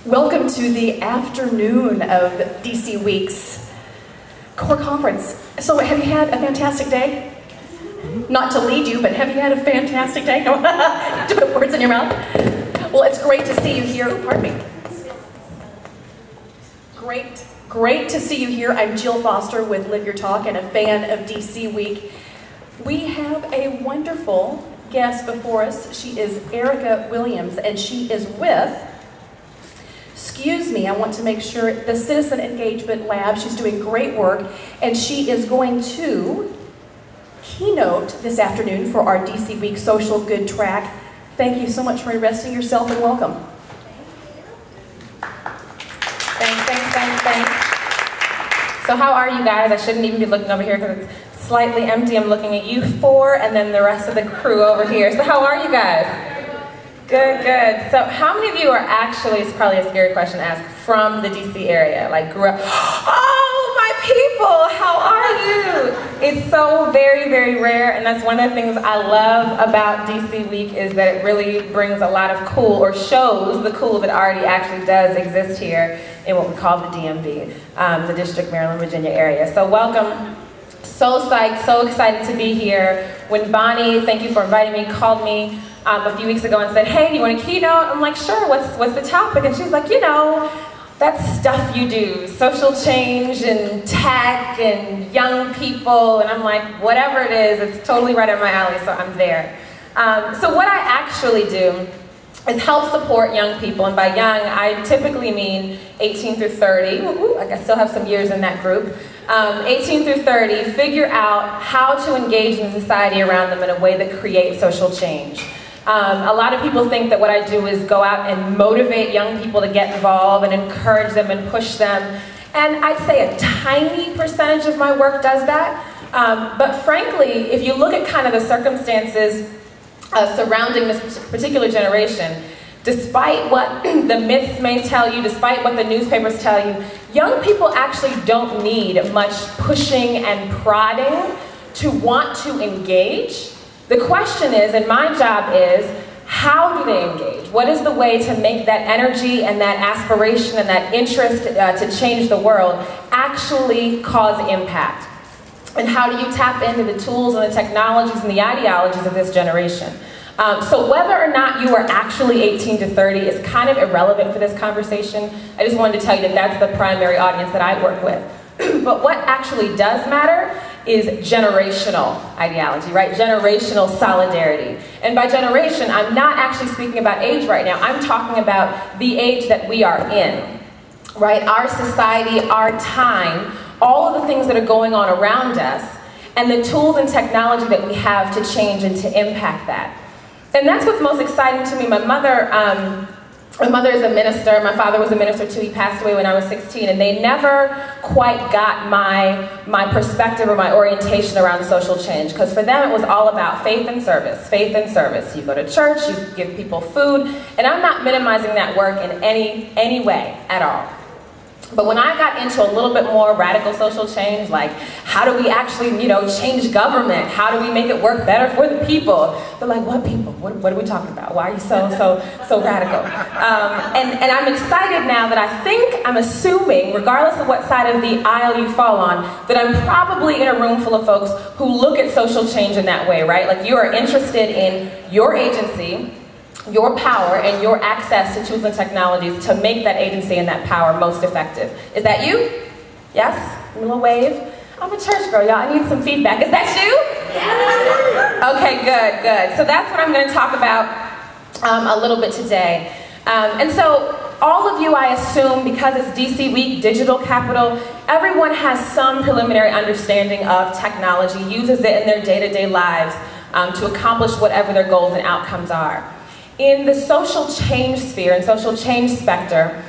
Welcome to the afternoon of DC Week's core conference. So have you had a fantastic day? Not to lead you, but have you had a fantastic day? No, to put words in your mouth. Well, it's great to see you here. Oh, pardon me. Great to see you here. I'm Jill Foster with Live Your Talk and a fan of DC Week. We have a wonderful guest before us. She is Erica Williams, and she is with, excuse me, I want to make sure, the Citizen Engagement Lab. She's doing great work, and she is going to keynote this afternoon for our DC Week Social Good track. Thank you so much for investing yourself, and welcome. Thanks. So how are you guys? I shouldn't even be looking over here because it's slightly empty. I'm looking at you four and then the rest of the crew over here. So how are you guys? Good. So how many of you are actually, it's probably a scary question to ask, from the DC area? Like grew up, oh, my people, how are you? It's so very, very rare, and that's one of the things I love about DC Week is that it really brings a lot of cool, or shows the cool that already actually does exist here in what we call the DMV, the District, Maryland, Virginia area. So welcome. So psyched, so excited to be here. When Bonnie, thank you for inviting me, called me a few weeks ago and said, hey, do you want a keynote? I'm like, sure, what's the topic? And she's like, you know, that stuff you do, social change and tech and young people. And I'm like, whatever it is, it's totally right up my alley, so I'm there. So what I actually do is help support young people, and by young, I typically mean 18 through 30. I still have some years in that group. 18 through 30, figure out how to engage in society around them in a way that creates social change. A lot of people think that what I do is go out and motivate young people to get involved and encourage them and push them. And I'd say a tiny percentage of my work does that. But frankly, if you look at kind of the circumstances surrounding this particular generation, despite what the myths may tell you, despite what the newspapers tell you, young people actually don't need much pushing and prodding to want to engage. The question is, and my job is, how do they engage? What is the way to make that energy and that aspiration and that interest to change the world actually cause impact? And how do you tap into the tools and the technologies and the ideologies of this generation? So whether or not you are actually 18 to 30 is kind of irrelevant for this conversation. I just wanted to tell you that that's the primary audience that I work with. But what actually does matter is generational ideology, right? Generational solidarity. And by generation, I'm not actually speaking about age right now. I'm talking about the age that we are in, right? Our society, our time, all of the things that are going on around us, and the tools and technology that we have to change and to impact that. And that's what's most exciting to me. My mother is a minister. My father was a minister too. He passed away when I was 16, and they never quite got my perspective or my orientation around social change, because for them it was all about faith and service. Faith and service. You go to church, you give people food, and I'm not minimizing that work in any way at all. But when I got into a little bit more radical social change, like how do we actually, change government? How do we make it work better for the people? They're like, what people? What are we talking about? Why are you so radical? And I'm excited now that I'm assuming, regardless of what side of the aisle you fall on, that I'm probably in a room full of folks who look at social change in that way, right? Like you are interested in your agency, your power, and your access to tools and technologies to make that agency and that power most effective. Is that you? Yes? A little wave? I'm a church girl, y'all. I need some feedback. Is that you? Yeah. Okay, good. So that's what I'm going to talk about a little bit today. And so all of you, I assume, because it's DC Week, digital capital, everyone has some preliminary understanding of technology, uses it in their day-to-day lives to accomplish whatever their goals and outcomes are. In the social change sphere and social change specter,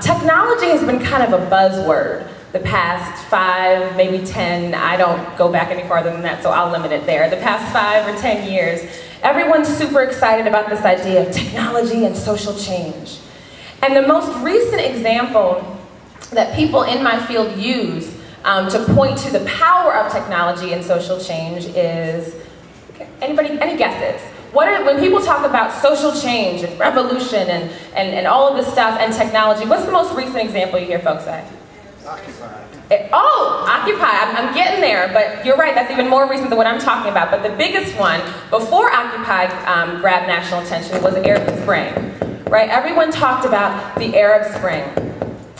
technology has been kind of a buzzword the past 5, maybe 10, I don't go back any farther than that, so I'll limit it there. The past 5 or 10 years, everyone's super excited about this idea of technology and social change. And the most recent example that people in my field use to point to the power of technology and social change is, any guesses? when people talk about social change and revolution and all of this stuff and technology, what's the most recent example you hear folks say? Occupy. Occupy. I'm getting there, but you're right, that's even more recent than what I'm talking about. But the biggest one, before Occupy grabbed national attention, was Arab Spring, right? Everyone talked about the Arab Spring.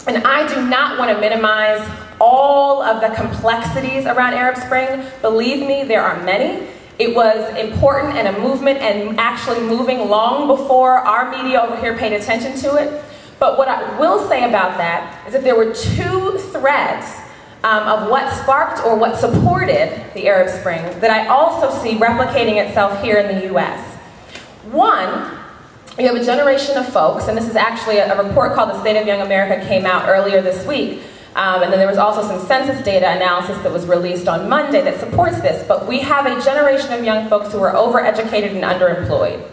And I do not want to minimize all of the complexities around Arab Spring. Believe me, there are many. It was important and a movement and actually moving long before our media over here paid attention to it. But what I will say about that is that there were two threads of what sparked or what supported the Arab Spring that I also see replicating itself here in the US. One, you have a generation of folks, and this is actually a report called The State of Young America came out earlier this week, and then there was also some census data analysis that was released on Monday that supports this, but we have a generation of young folks who are overeducated and underemployed,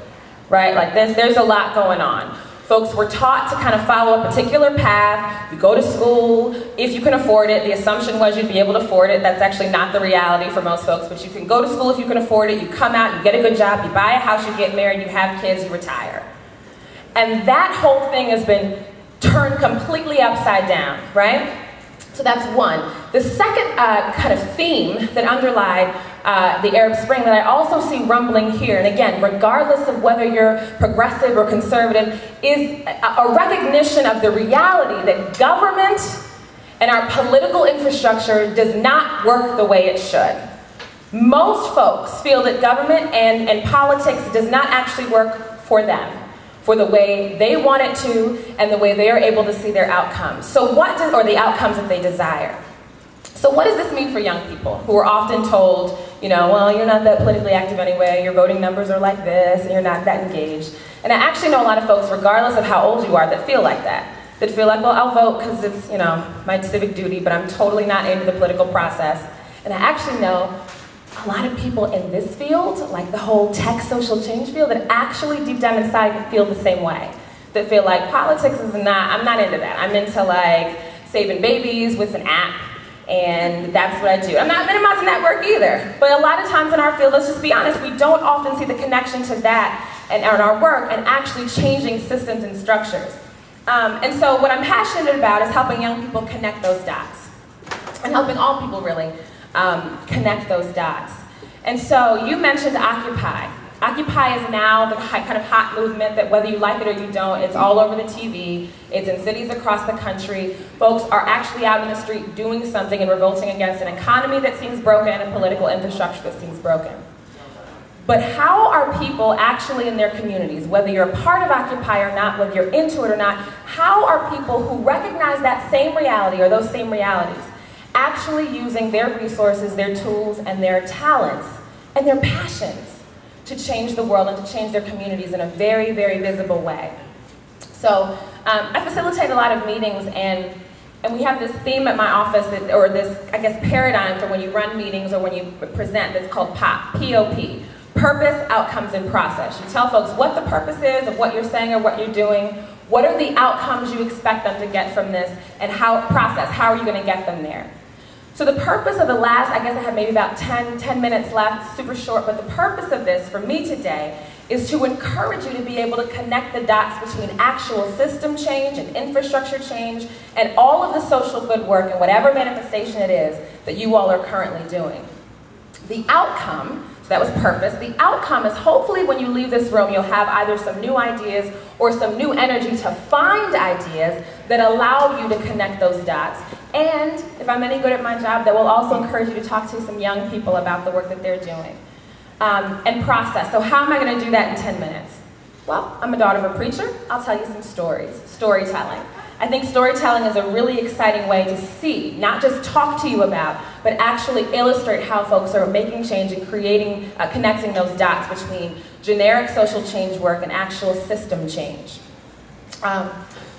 right? Like there's a lot going on. Folks were taught to kind of follow a particular path. You go to school, if you can afford it. The assumption was you'd be able to afford it. That's actually not the reality for most folks, but you can go to school if you can afford it. You come out, you get a good job, you buy a house, you get married, you have kids, you retire. And that whole thing has been turned completely upside down, right? So that's one. The second kind of theme that underlied the Arab Spring that I also see rumbling here, and again, regardless of whether you're progressive or conservative, is a recognition of the reality that government and our political infrastructure does not work the way it should. Most folks feel that government and politics does not actually work for them, for the way they want it to and the way they are able to see their outcomes. So or the outcomes that they desire. So what does this mean for young people who are often told, you know, well, you're not that politically active anyway, your voting numbers are like this, and you're not that engaged. And I actually know a lot of folks, regardless of how old you are, that feel like that. That feel like, well, I'll vote because it's, you know, my civic duty, but I'm totally not into the political process. And I actually know a lot of people in this field, like the whole tech social change field, that actually deep down inside feel the same way. That feel like politics is not, I'm not into that. I'm into like saving babies with an app, and that's what I do. I'm not minimizing that work either, but a lot of times in our field, let's just be honest, we don't often see the connection to that and our work and actually changing systems and structures. And so what I'm passionate about is helping young people connect those dots, and helping all people really connect those dots. And so you mentioned Occupy. Occupy is now the kind of hot movement that whether you like it or you don't, it's all over the TV, it's in cities across the country. Folks are actually out in the street doing something and revolting against an economy that seems broken and a political infrastructure that seems broken. But how are people actually in their communities, whether you're a part of Occupy or not, whether you're into it or not, how are people who recognize that same reality or those same realities actually using their resources, their tools, and their talents, and their passions to change the world and to change their communities in a very, very visible way? So I facilitate a lot of meetings, and we have this theme at my office, or this, I guess, paradigm for when you run meetings or when you present that's called POP, P-O-P, Purpose, Outcomes, and Process. You tell folks what the purpose is of what you're saying or what you're doing, what are the outcomes you expect them to get from this, and how are you going to get them there? So the purpose of the last, I guess I have maybe about 10 minutes left, super short, but the purpose of this for me today is to encourage you to be able to connect the dots between actual system change and infrastructure change and all of the social good work and whatever manifestation it is that you all are currently doing. The outcome, so that was purpose, the outcome is hopefully when you leave this room you'll have either some new ideas or some new energy to find ideas that allow you to connect those dots. And if I'm any good at my job, that will also encourage you to talk to some young people about the work that they're doing. And process. So how am I going to do that in 10 minutes? Well, I'm a daughter of a preacher. I'll tell you some stories. Storytelling. I think storytelling is a really exciting way to see, not just talk to you about, but actually illustrate how folks are making change and creating, connecting those dots between generic social change work and actual system change.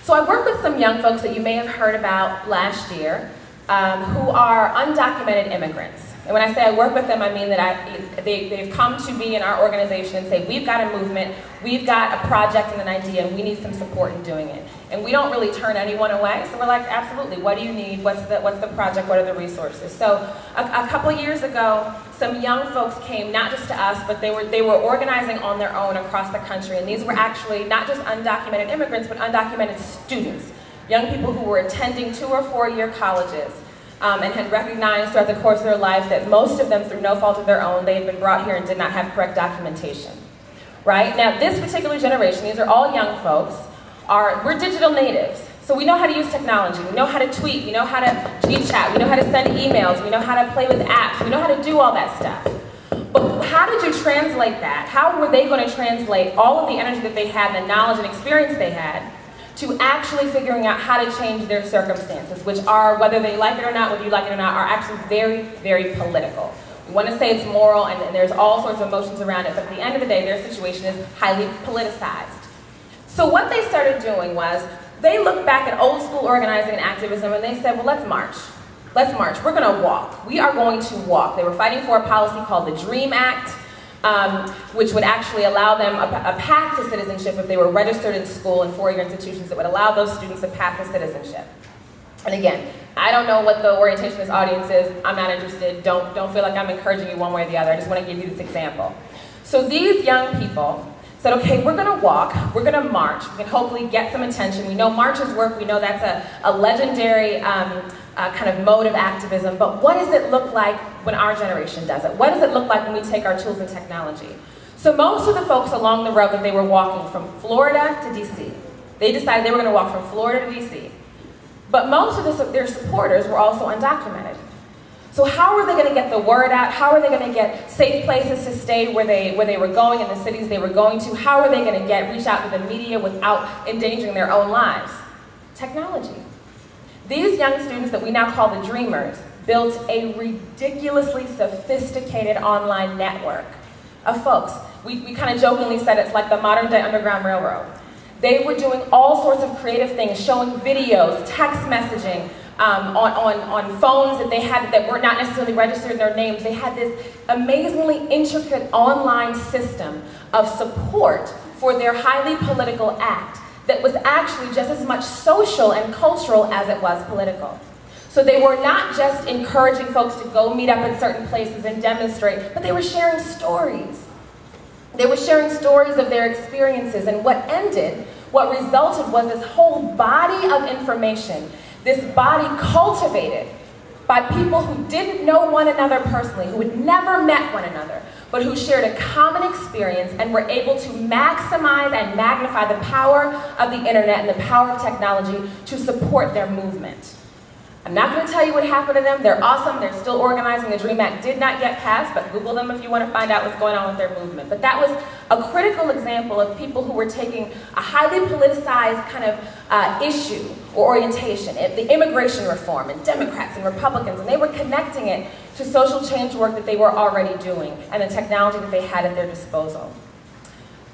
So I work with some young folks that you may have heard about last year who are undocumented immigrants. And when I say I work with them, I mean that they've come to me in our organization and say, we've got a movement, we've got a project and an idea, and we need some support in doing it. And we don't really turn anyone away, so we're like, absolutely, what do you need? What's the project? What are the resources? So a couple of years ago, some young folks came, not just to us, but they were organizing on their own across the country. And these were actually not just undocumented immigrants, but undocumented students, young people who were attending 2- or 4-year colleges. And had recognized throughout the course of their life that most of them, through no fault of their own, they had been brought here and did not have correct documentation. Right? Now, this particular generation, these are all young folks, we're digital natives. So we know how to use technology, we know how to tweet, we know how to G-chat, we know how to send emails, we know how to play with apps, we know how to do all that stuff. But how did you translate that? How were they going to translate all of the energy that they had and the knowledge and experience they had to actually figuring out how to change their circumstances, which are, whether they like it or not, whether you like it or not, are actually very, very political. We want to say it's moral and there's all sorts of emotions around it, but at the end of the day, their situation is highly politicized. So what they started doing was, they looked back at old school organizing and activism and they said, well, let's march. Let's march. We're going to walk. We are going to walk. They were fighting for a policy called the DREAM Act, which would actually allow them a path to citizenship if they were registered in school and 4-year institutions that would allow those students a path to citizenship. And again, I don't know what the orientation of this audience is. I'm not interested. Don't feel like I'm encouraging you one way or the other. I just want to give you this example. So these young people said, okay, we're going to walk, we're going to march, we can hopefully get some attention. We know marches work, we know that's a legendary kind of mode of activism, but what does it look like when our generation does it? What does it look like when we take our tools and technology? So most of the folks along the road that they were walking from Florida to DC, they decided they were going to walk from Florida to DC. But most of their supporters were also undocumented. So how are they going to get the word out? How are they going to get safe places to stay where they were going in the cities they were going to? How are they going to reach out to the media without endangering their own lives? Technology. These young students that we now call the Dreamers built a ridiculously sophisticated online network of folks. We kind of jokingly said it's like the modern day Underground Railroad. They were doing all sorts of creative things, showing videos, text messaging, on phones that they had that were not necessarily registered in their names. They had this amazingly intricate online system of support for their highly political act that was actually just as much social and cultural as it was political. So they were not just encouraging folks to go meet up at certain places and demonstrate, but they were sharing stories. They were sharing stories of their experiences, and what resulted was this whole body of information, this body cultivated by people who didn't know one another personally, who had never met one another, but who shared a common experience and were able to maximize and magnify the power of the internet and the power of technology to support their movement. I'm not going to tell you what happened to them. They're awesome. They're still organizing. The DREAM Act did not get passed, but Google them if you want to find out what's going on with their movement. But that was a critical example of people who were taking a highly politicized kind of issue or orientation, the immigration reform, and Democrats and Republicans, and they were connecting it to social change work that they were already doing and the technology that they had at their disposal.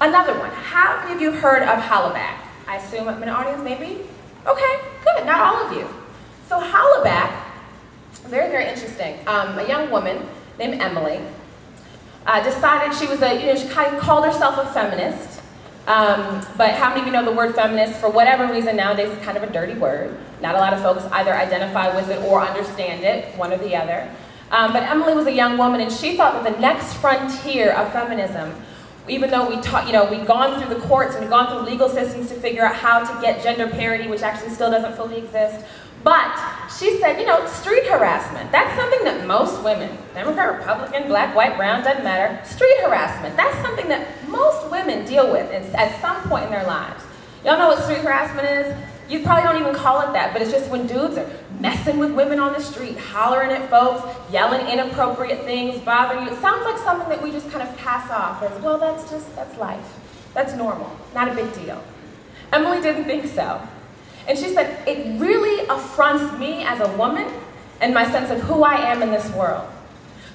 Another one. How many of you have heard of Hollaback? I assume I'm in an audience, maybe? Okay, good. Not all of you. So Hollaback, very, very interesting. A young woman named Emily decided she was she kind of called herself a feminist. But how many of you know the word feminist, for whatever reason nowadays, is kind of a dirty word. Not a lot of folks either identify with it or understand it, one or the other. But Emily was a young woman, and she thought that the next frontier of feminism, even though we'd gone through the courts and we'd gone through legal systems to figure out how to get gender parity, which actually still doesn't fully exist. But she said, street harassment, that's something that most women, Democrat, Republican, black, white, brown, doesn't matter, street harassment, that's something that most women deal with at some point in their lives. Y'all know what street harassment is? You probably don't even call it that, but it's just when dudes are messing with women on the street, hollering at folks, yelling inappropriate things, bothering you. It sounds like something that we just kind of pass off as, well, that's life. That's normal, not a big deal. Emily didn't think so. And she said, it really affronts me as a woman and my sense of who I am in this world.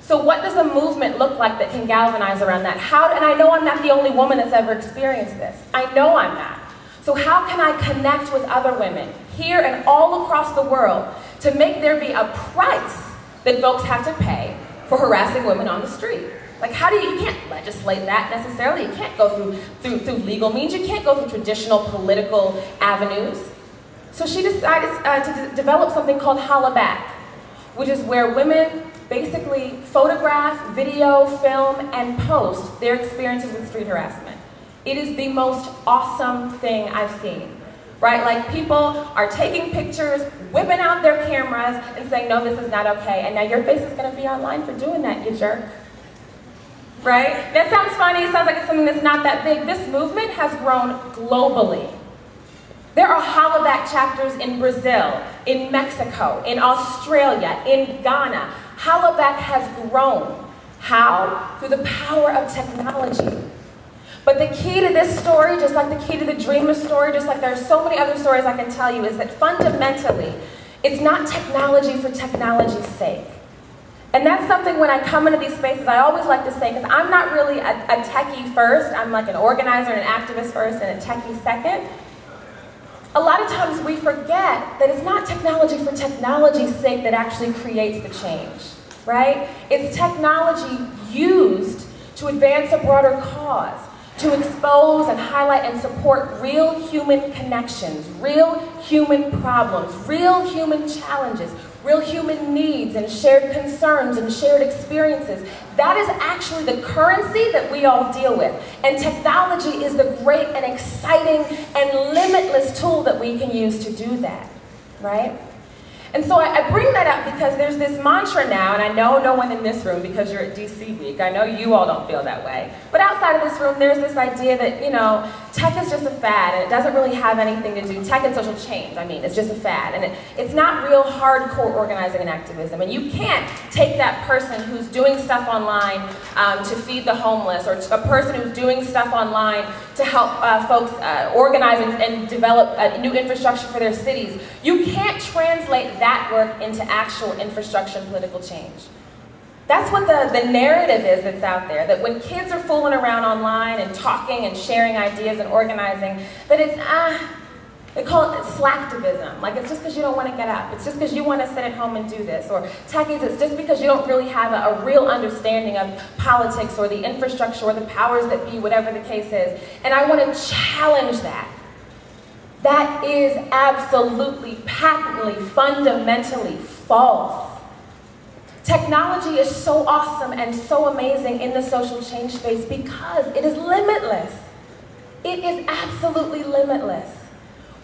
So what does a movement look like that can galvanize around that? And I know I'm not the only woman that's ever experienced this. I know I'm not. So how can I connect with other women here and all across the world to make there be a price that folks have to pay for harassing women on the street? Like, how do you can't legislate that necessarily. You can't go through legal means. You can't go through traditional political avenues. So she decided to develop something called Hollaback, which is where women basically photograph, video, film, and post their experiences with street harassment. It is the most awesome thing I've seen, right? Like, people are taking pictures, whipping out their cameras, and saying, no, this is not okay, and now your face is gonna be online for doing that, you jerk. Right? That sounds funny, it sounds like it's something that's not that big. This movement has grown globally. There are Hollaback chapters in Brazil, in Mexico, in Australia, in Ghana. Hollaback has grown. How? Through the power of technology. But the key to this story, just like the key to the dreamer story, just like there are so many other stories I can tell you, is that fundamentally, it's not technology for technology's sake. And that's something when I come into these spaces, I always like to say, because I'm not really a techie first, I'm like an organizer and an activist first and a techie second. A lot of times we forget that it's not technology for technology's sake that actually creates the change, right? It's technology used to advance a broader cause, to expose and highlight and support real human connections, real human problems, real human challenges, real human needs and shared concerns and shared experiences. That is actually the currency that we all deal with. And technology is the great and exciting and limitless tool that we can use to do that, right? And so I bring that up because there's this mantra now, and I know no one in this room, because you're at DC Week, I know you all don't feel that way, but outside of this room, there's this idea that, you know, tech is just a fad, and it doesn't really have anything to do, tech and social change, I mean, it's just a fad, and it's not real hardcore organizing and activism, and you can't take that person who's doing stuff online to feed the homeless, or a person who's doing stuff online to help folks organize and develop new infrastructure for their cities. You can't translate that work into actual infrastructure and political change. That's what the narrative is that's out there, that when kids are fooling around online and talking and sharing ideas and organizing, that it's, they call it slacktivism. Like, it's just because you don't want to get up. It's just because you want to sit at home and do this. Or techies, it's just because you don't really have a real understanding of politics or the infrastructure or the powers that be, whatever the case is. And I want to challenge that. That is absolutely, patently, fundamentally false. Technology is so awesome and so amazing in the social change space because it is limitless. It is absolutely limitless.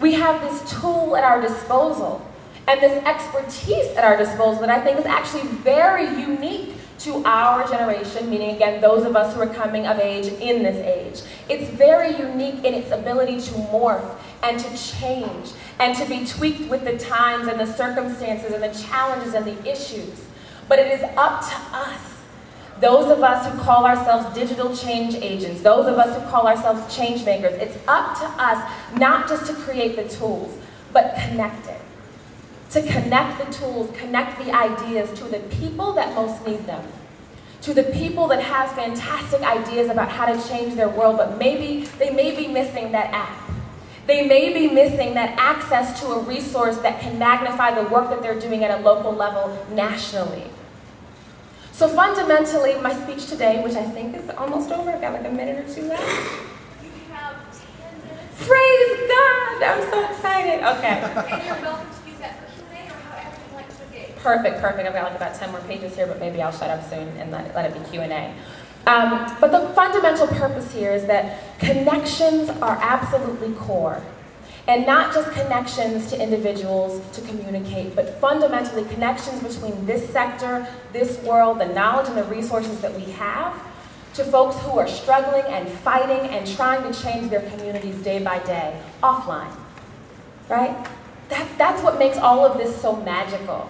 We have this tool at our disposal and this expertise at our disposal that I think is actually very unique to our generation, meaning, again, those of us who are coming of age in this age. It's very unique in its ability to morph and to change and to be tweaked with the times and the circumstances and the challenges and the issues. But it is up to us, those of us who call ourselves digital change agents, those of us who call ourselves change makers, it's up to us not just to create the tools, but connect it. To connect the tools, connect the ideas to the people that most need them. To the people that have fantastic ideas about how to change their world, but maybe they may be missing that app. They may be missing that access to a resource that can magnify the work that they're doing at a local level nationally. So fundamentally, my speech today, which I think is almost over, I've got like a minute or two left. You have 10 minutes. Praise God! I'm so excited. Okay. And you're welcome to use that for Q&A or however you like to engage. Perfect, perfect. I've got like about 10 more pages here, but maybe I'll shut up soon and let it be Q&A. But the fundamental purpose here is that connections are absolutely core. And not just connections to individuals to communicate, but fundamentally connections between this sector, this world, the knowledge and the resources that we have, to folks who are struggling and fighting and trying to change their communities day by day, offline, right? That's what makes all of this so magical.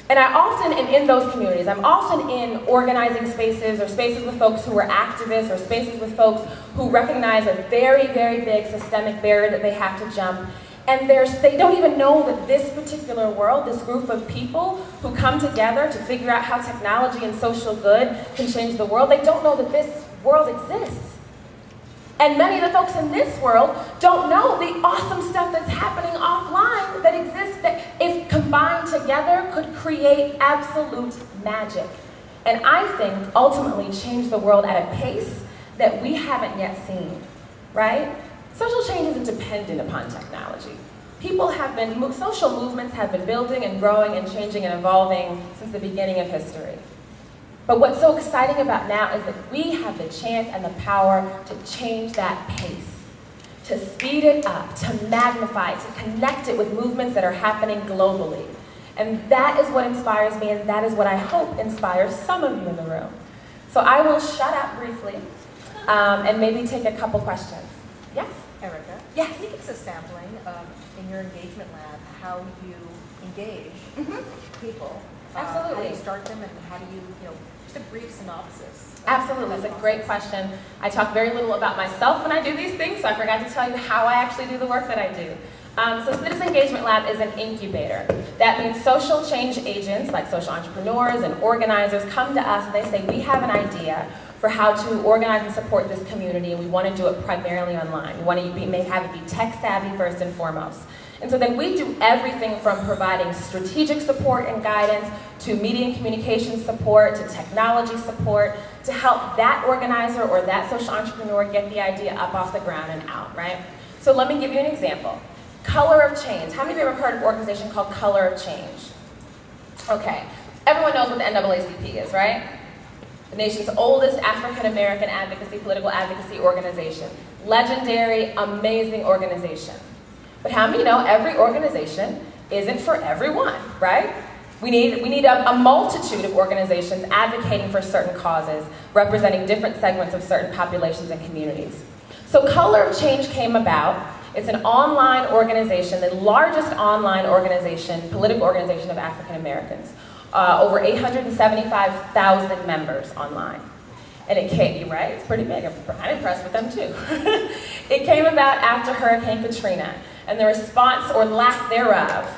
And I often am in those communities. I'm often in organizing spaces or spaces with folks who are activists or spaces with folks who recognize a very, very big systemic barrier that they have to jump. And they don't even know that this particular world, this group of people who come together to figure out how technology and social good can change the world, they don't know that this world exists. And many of the folks in this world don't know the awesome stuff that's happening offline that exists that, if combined together, could create absolute magic. And I think ultimately change the world at a pace that we haven't yet seen, right? Social change isn't dependent upon technology. Social movements have been building and growing and changing and evolving since the beginning of history. But what's so exciting about now is that we have the chance and the power to change that pace, to speed it up, to magnify it, to connect it with movements that are happening globally. And that is what inspires me, and that is what I hope inspires some of you in the room. So I will shut up briefly and maybe take a couple questions. Yes? Erica? Yes? Can you give us a sampling in your engagement lab how you engage people? Absolutely. How do you start them, and how do you, just a brief synopsis? Absolutely, that's a great question. I talk very little about myself when I do these things, so I forgot to tell you how I actually do the work that I do. So Citizen Engagement Lab is an incubator. That means social change agents, like social entrepreneurs and organizers, come to us and they say, we have an idea for how to organize and support this community, and we want to do it primarily online. We want to have it be tech savvy first and foremost. And so then we do everything from providing strategic support and guidance to media and communication support to technology support to help that organizer or that social entrepreneur get the idea up off the ground and out, right? So let me give you an example. Color of Change. How many of you have ever heard of an organization called Color of Change? Okay, everyone knows what the NAACP is, right? The nation's oldest African-American political advocacy organization. Legendary, amazing organization. But how many know every organization isn't for everyone, right? We need a multitude of organizations advocating for certain causes, representing different segments of certain populations and communities. So Color of Change came about. It's an online organization, the largest online organization, political organization of African Americans. Over 875,000 members online. And it came, right? It's pretty big. I'm impressed with them too. It came about after Hurricane Katrina and the response or lack thereof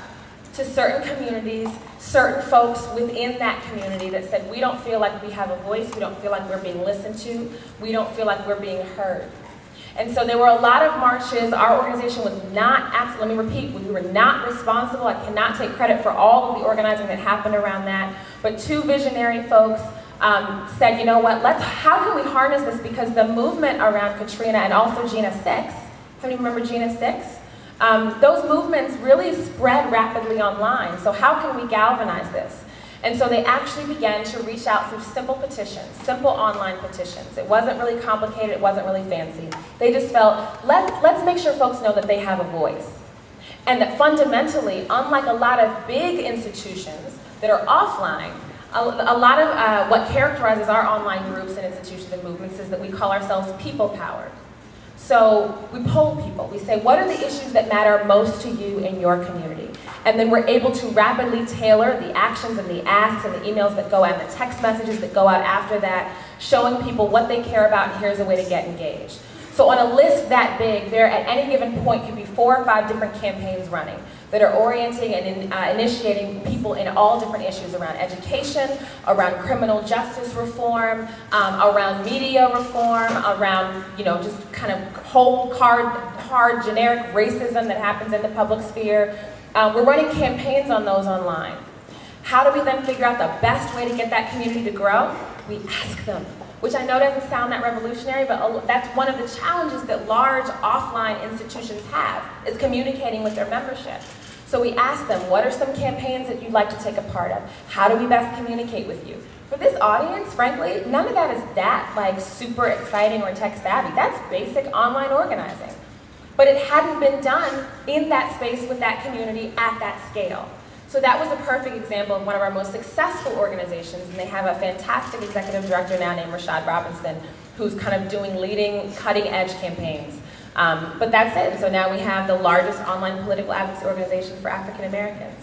to certain communities, certain folks within that community that said, we don't feel like we have a voice, we don't feel like we're being listened to, we don't feel like we're being heard. And so there were a lot of marches. Our organization was not, let me repeat, we were not responsible. I cannot take credit for all of the organizing that happened around that. But two visionary folks said, you know what, how can we harness this? Because the movement around Katrina and also Gina 6, how many remember Gina 6? Those movements really spread rapidly online. So how can we galvanize this? And so they actually began to reach out through simple petitions, simple online petitions. It wasn't really complicated, it wasn't really fancy. They just felt, let's make sure folks know that they have a voice. And that fundamentally, unlike a lot of big institutions that are offline, a lot of what characterizes our online groups and institutions and movements is that we call ourselves people-powered. So we poll people. We say, what are the issues that matter most to you in your community? And then we're able to rapidly tailor the actions and the asks and the emails that go out and the text messages that go out after that, showing people what they care about and here's a way to get engaged. So on a list that big, there at any given point could be 4 or 5 different campaigns running that are orienting and initiating people in all different issues around education, around criminal justice reform, around media reform, around, just kind of hard generic racism that happens in the public sphere. We're running campaigns on those online. How do we then figure out the best way to get that community to grow? We ask them, which I know doesn't sound that revolutionary, but that's one of the challenges that large offline institutions have, is communicating with their membership. So we ask them, what are some campaigns that you'd like to take a part of? How do we best communicate with you? For this audience, frankly, none of that is that super exciting or tech savvy. That's basic online organizing. But it hadn't been done in that space with that community at that scale. So that was a perfect example of one of our most successful organizations, and they have a fantastic executive director now named Rashad Robinson, who's kind of leading cutting-edge campaigns. But that's it. So now we have the largest online political advocacy organization for African Americans.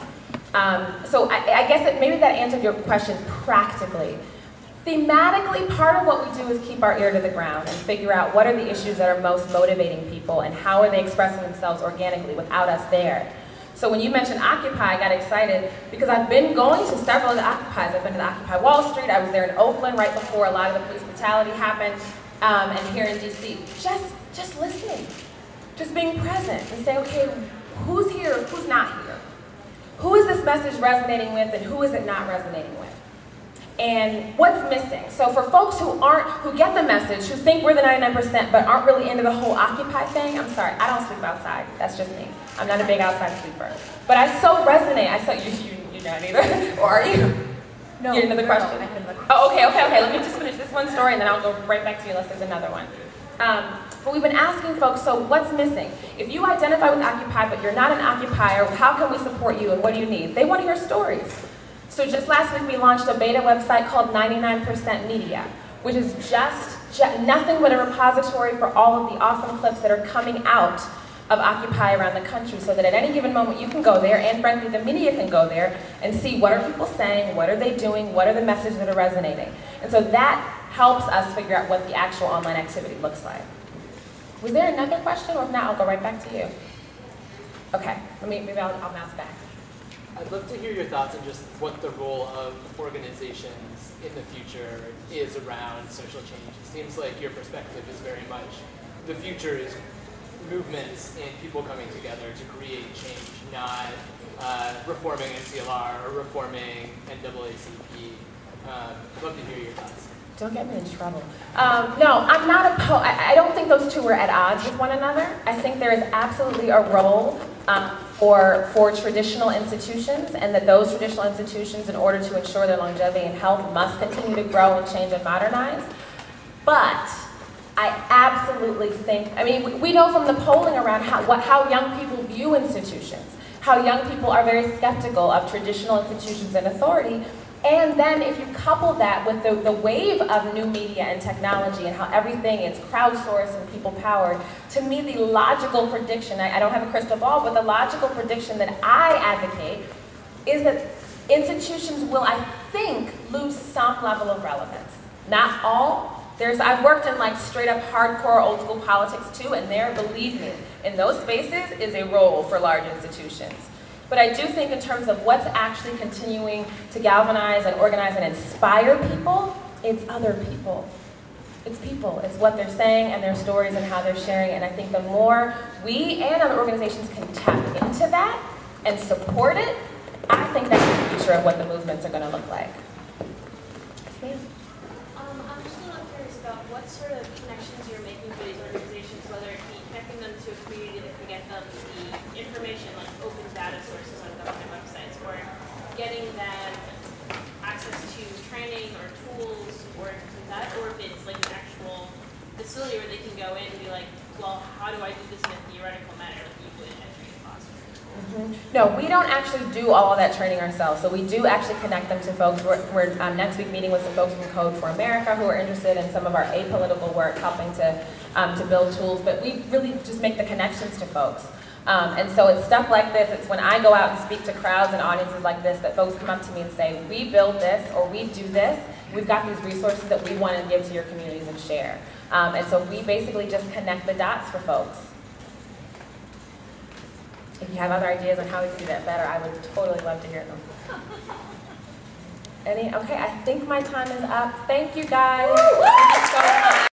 So I guess maybe that answered your question practically. Thematically, part of what we do is keep our ear to the ground and figure out what are the issues that are most motivating people and how are they expressing themselves organically without us there. So when you mentioned Occupy, I got excited because I've been going to several of the Occupies. I've been to the Occupy Wall Street. I was there in Oakland right before a lot of the police brutality happened, and here in DC. just listening, just being present and say, okay, who's here, who's not here? Who is this message resonating with and who is it not resonating with? And what's missing? So for folks who get the message, who think we're the 99% but aren't really into the whole Occupy thing, I'm sorry, I don't sleep outside. That's just me. I'm not a big outside sleeper. But I so resonate. I saw you're not either, or are you? No. You had another question? No, I had another question. Oh, okay. Let me just finish this one story and then I'll go right back to you unless there's another one. But we've been asking folks, so what's missing? If you identify with Occupy but you're not an occupier, how can we support you and what do you need? They want to hear stories. So just last week we launched a beta website called 99% Media, which is just nothing but a repository for all of the awesome clips that are coming out of Occupy around the country, so that at any given moment you can go there, and frankly the media can go there and see what are people saying, what are they doing, what are the messages that are resonating. And so that helps us figure out what the actual online activity looks like. Was there another question, or if not, I'll go right back to you. Okay, maybe I'll bounce back. I'd love to hear your thoughts on just what the role of organizations in the future is around social change. It seems like your perspective is very much the future is movements and people coming together to create change, not reforming NCLR or reforming NAACP. I'd love to hear your thoughts. Don't get me in trouble. No, I'm not opposed. I don't think those two are at odds with one another. I think there is absolutely a role for traditional institutions, and that those traditional institutions, in order to ensure their longevity and health, must continue to grow and change and modernize. But I absolutely think, I mean, we know from the polling around how young people view institutions, how young people are very skeptical of traditional institutions and authority. And then if you couple that with the wave of new media and technology and how everything is crowdsourced and people-powered, to me the logical prediction, I don't have a crystal ball, but the logical prediction that I advocate is that institutions will, I think, lose some level of relevance. Not all. I've worked in like straight up hardcore old school politics too, and there, believe me, in those spaces is a role for large institutions. But I do think in terms of what's actually continuing to galvanize and organize and inspire people, it's other people. It's people. It's what they're saying and their stories and how they're sharing. And I think the more we and other organizations can tap into that and support it, I think that's the future of what the movements are going to look like. Yes, ma'am. I'm just a little curious about what sort of connections you're making for these organizations, whether it be connecting them to a community that can get them the information, like open data sources on government websites, or getting them access to training or tools or that, or if it's like an actual facility where they can go in and be like, well, how do I do this in a theoretical manner, like you would entering a classroom? No, we don't actually do all of that training ourselves. So we do actually connect them to folks. We're next week meeting with some folks from Code for America who are interested in some of our apolitical work, helping to build tools. But we really just make the connections to folks. And so it's stuff like this. It's when I go out and speak to crowds and audiences like this that folks come up to me and say, we build this or we do this. We've got these resources that we want to give to your communities and share. And so we basically just connect the dots for folks. If you have other ideas on how we can do that better, I would totally love to hear them. Okay, I think my time is up. Thank you guys. Thank you so much.